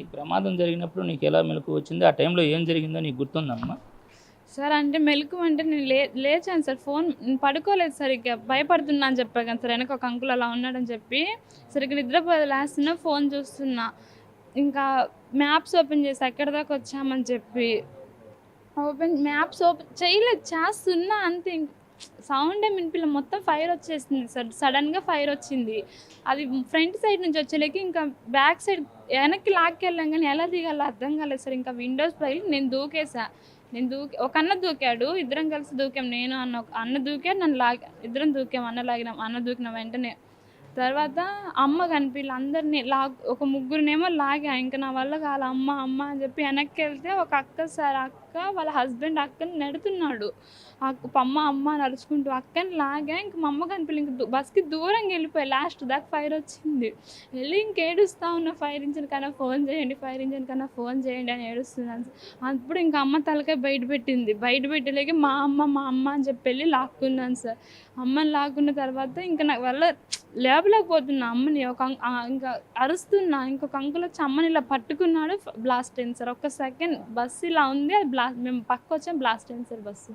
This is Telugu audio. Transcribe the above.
ఈ ప్రమాదం జరిగినప్పుడు నీకు ఎలా మెలకువ వచ్చింది? ఆ టైంలో ఏం జరిగిందో నీకు గుర్తుందమ్మా? సార్ అంటే మెలకువ అంటే నేను లేచాను సార్. పడుకోలేదు సరిగ్గా. భయపడుతున్నా అని చెప్పా కదా సార్. వెనక ఒక అంకుల్ అలా ఉన్నాడని చెప్పి సరిగ్గా లేస్తున్నా, ఫోన్ చూస్తున్నా. ఇంకా మ్యాప్స్ ఓపెన్ చేసి ఎక్కడి దాకా వచ్చామని చెప్పి మ్యాప్స్ ఓపెన్ చేయలేదు, చేస్తున్నా అంతే. సౌండే వినిపియలే, మొత్తం ఫైర్ వచ్చేసింది సార్. సడన్గా ఫైర్ వచ్చింది. అది ఫ్రంట్ సైడ్ నుంచి వచ్చేలేకి ఇంకా బ్యాక్ సైడ్ వెనక్కి లాక్కెళ్ళాం, కానీ ఎలా దిగాలో అర్థం కాలేదు సార్. ఇంకా విండోస్ పైన నేను దూకేసా. ఒక అన్న దూకాడు, ఇద్దరం కలిసి దూకాం. నేను అన్న దూకాడు, నన్ను ఇద్దరం దూకాం. అన్న దూకిన వెంటనే తర్వాత అమ్మ కనిపిల్ల, అందరినీ ఒక ముగ్గురినేమో లాగా. ఇంకా నా వల్ల కాల, అమ్మ అమ్మ అని చెప్పి వెనక్కి వెళ్తే ఒక అక్క వాళ్ళ హస్బెండ్ అక్కని నెడుతున్నాడు. అమ్మ అమ్మ అని అరుచుకుంటూ అక్కని లాగా. ఇంక మా అమ్మ కనిపిల్ల, ఇంక బస్కి దూరంగా వెళ్ళిపోయి లాస్ట్ దాకా ఫైర్ వచ్చింది. వెళ్ళి ఇంకేడుస్తా ఉన్నా, ఫైర్ ఇంజిన్ కన్నా ఫోన్ చేయండి అని ఏడుస్తున్నాను. అప్పుడు ఇంకా అమ్మ తలకాయ బయట పెట్టలేక మా అమ్మ అని చెప్పి వెళ్ళి లాక్కున్నాను సార్. అమ్మని లాక్కున్న తర్వాత ఇంకా నాకు వల్ల లేపలేకపోతున్నా అమ్మని. ఇంకా అరుస్తున్నా. ఇంకొక అంకుల్ వచ్చి అమ్మని ఇలా పట్టుకున్నాడు. బ్లాస్ట్ అయింది సార్. ఒక్క సెకండ్ బస్సు ఇలా ఉంది, అది మేము పక్క వచ్చాం, బ్లాస్ట్ అయింది సార్ బస్సు.